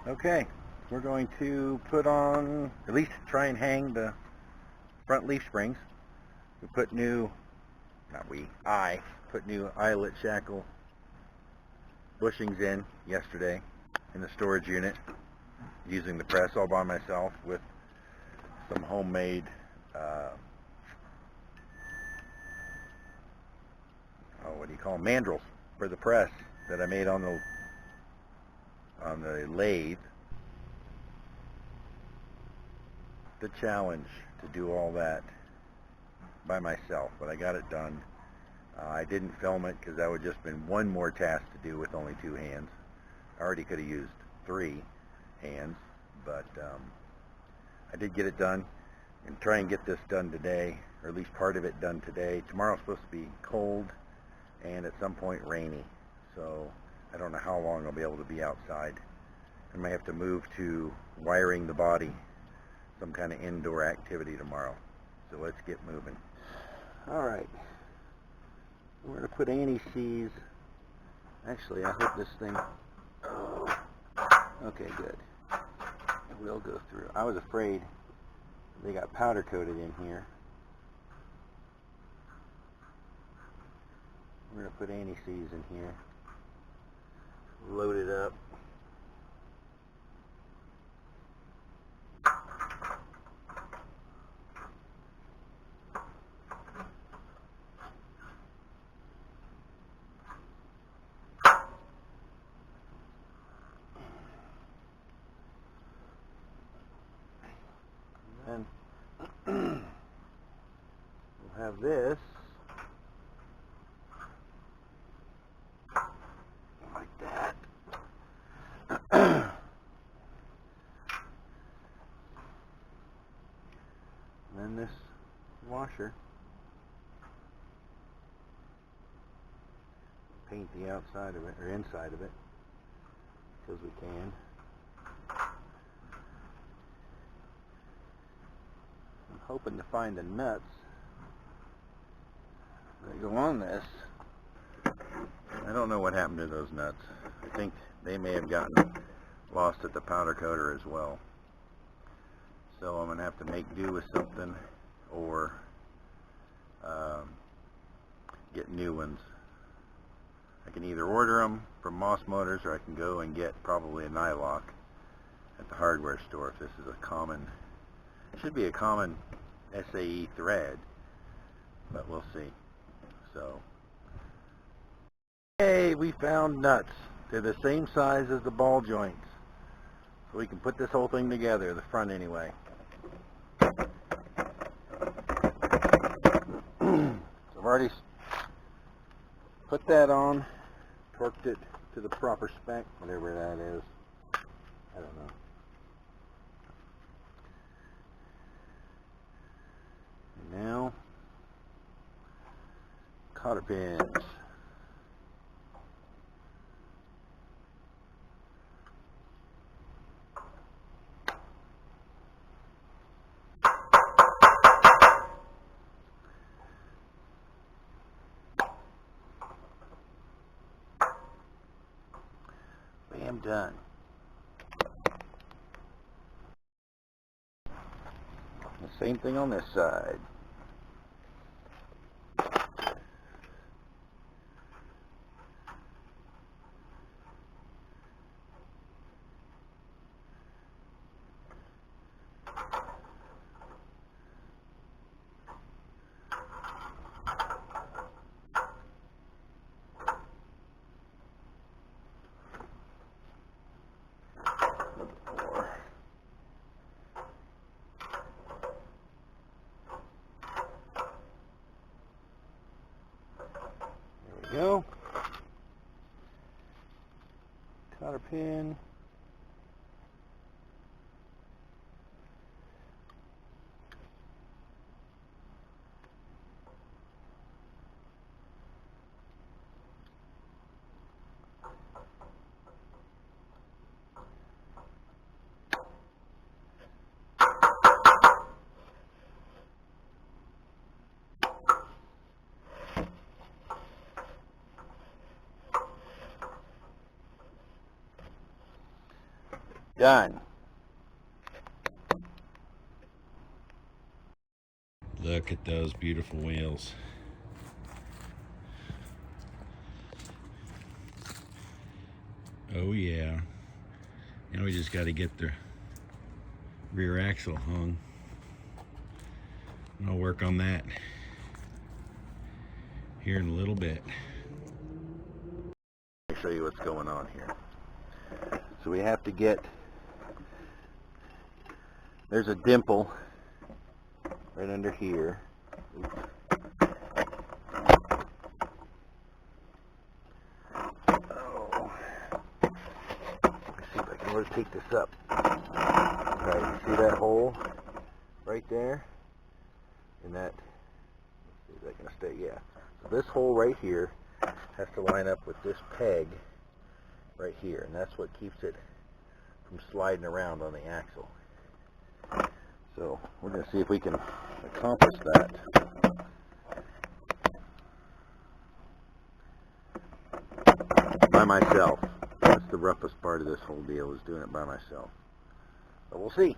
Okay, we're going to put on, at least try and hang the front leaf springs. We put new, I put new eyelet shackle bushings in yesterday in the storage unit using the press all by myself with some homemade what do you call them, mandrels for the press that I made on the lathe. The challenge to do all that by myself, but I got it done. I didn't film it because that would just been one more task to do with only 2 hands. I already could have used 3 hands, but I did get it done and try and get this done today, or at least part of it done today. Tomorrow's supposed to be cold and at some point rainy, so I don't know how long I'll be able to be outside. I might have to move to wiring the body, some kind of indoor activity tomorrow. So let's get moving. Alright, we're going to put anti-seize. Actually, I hope this thing, okay, good. It will go through. I was afraid they got powder coated in here. We're going to put anti-seize in here. Load it up. And we'll have this like that. And then this washer, paint the outside of it, or inside of it, because we can. I'm hoping to find the nuts that go on this. I don't know what happened to those nuts. I think they may have gotten lost at the powder coater as well. So I'm going to have to make do with something or get new ones. I can either order them from Moss Motors, or I can go and get probably a nylock at the hardware store if this is a common, it should be a common SAE thread, but we'll see. So, hey, we found nuts. They're the same size as the ball joints. So we can put this whole thing together, the front anyway. So I've already put that on, torqued it to the proper spec, whatever that is. I don't know. And now, cotter pins. Bam, done. The same thing on this side. Go. Cotter pin. Done. Look at those beautiful wheels. Oh yeah. Now we just got to get the rear axle hung. And I'll work on that here in a little bit. Let me show you what's going on here. So we have to get, there's a dimple right under here. Oh. Let's see if I can rotate this up. Alright, you see that hole right there? And that, is that going to stay? Yeah. So this hole right here has to line up with this peg right here, and that's what keeps it from sliding around on the axle. So we're going to see if we can accomplish that. By myself. That's the roughest part of this whole deal, is doing it by myself. But we'll see.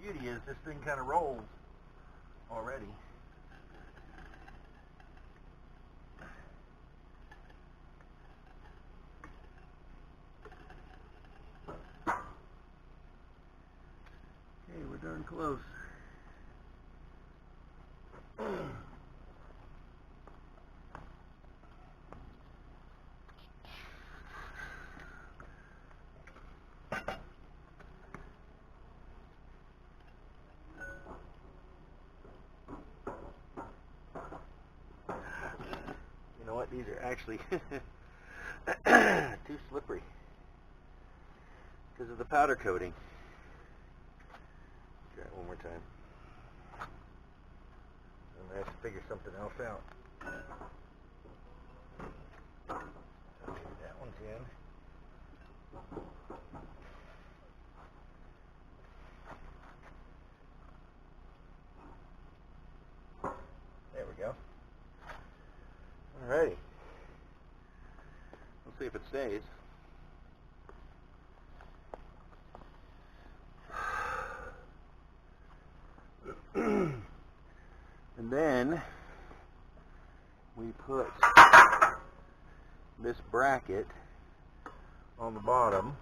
Beauty is this thing kind of rolls already. Okay, we're darn close. You know what? These are actually too slippery because of the powder coating. Try it one more time. I'm going to have to figure something else out. Okay, that one's in. There we go. Alrighty. Let's see if it stays. And then we put this bracket on the bottom.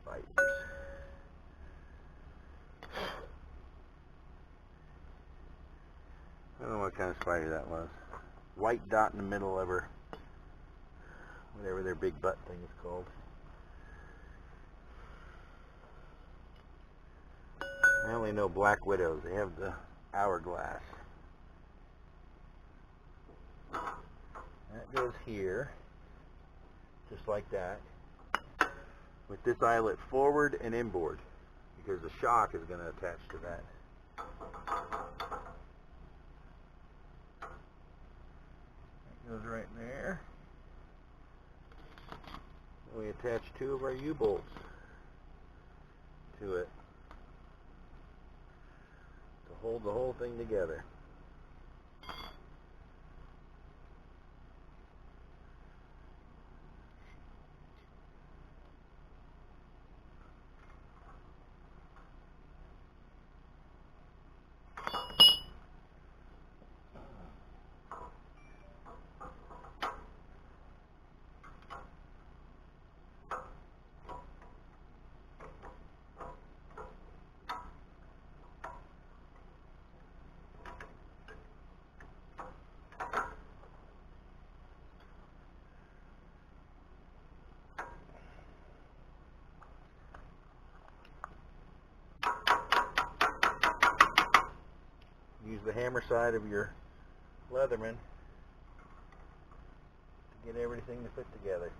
Spiders. I don't know what kind of spider that was. White dot in the middle of her, whatever their big butt thing is called. I only know black widows. They have the hourglass. That goes here, just like that, with this eyelet forward and inboard, because the shock is going to attach to that. That goes right there. And we attach two of our U-bolts to it to hold the whole thing together. Use the hammer side of your Leatherman to get everything to fit together.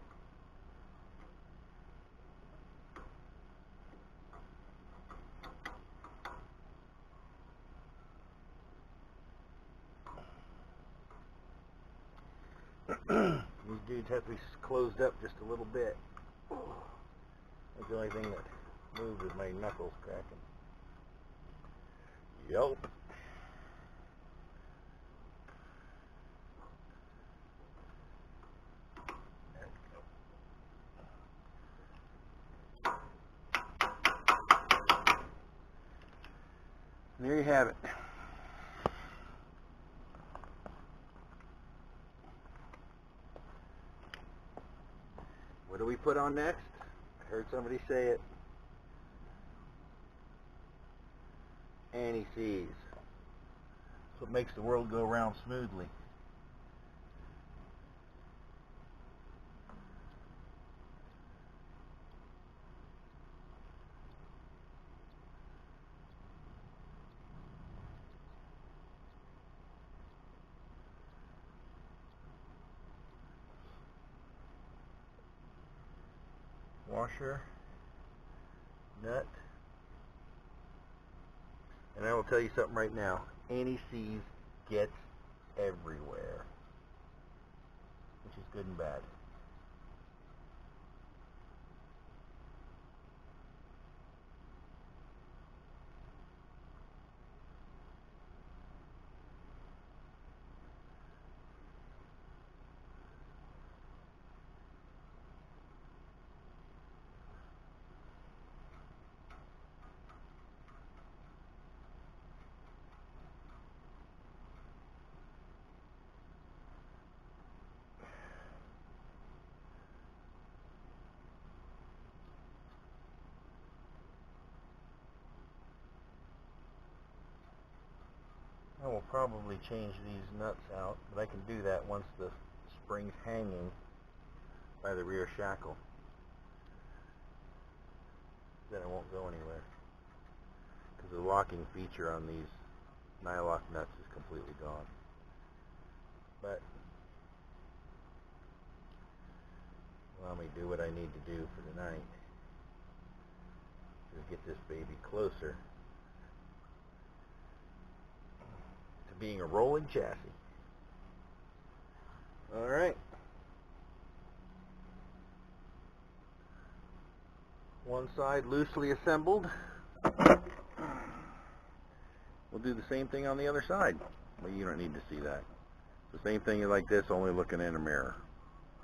These dudes have to be closed up just a little bit. That's the only thing that moved is my knuckles cracking. Yup. there you have it. What do we put on next? I heard somebody say it. Anti-seize. That's what makes the world go round smoothly. Washer, nut, and I will tell you something right now. Anti-seize gets everywhere, which is good and bad. I will probably change these nuts out, but I can do that once the spring's hanging by the rear shackle. Then it won't go anywhere. Because the locking feature on these nylock nuts is completely gone. But allow me to do what I need to do for tonight. Just get this baby closer being a rolling chassis. Alright. One side loosely assembled. We'll do the same thing on the other side. Well, you don't need to see that. The same thing like this, only looking in a mirror.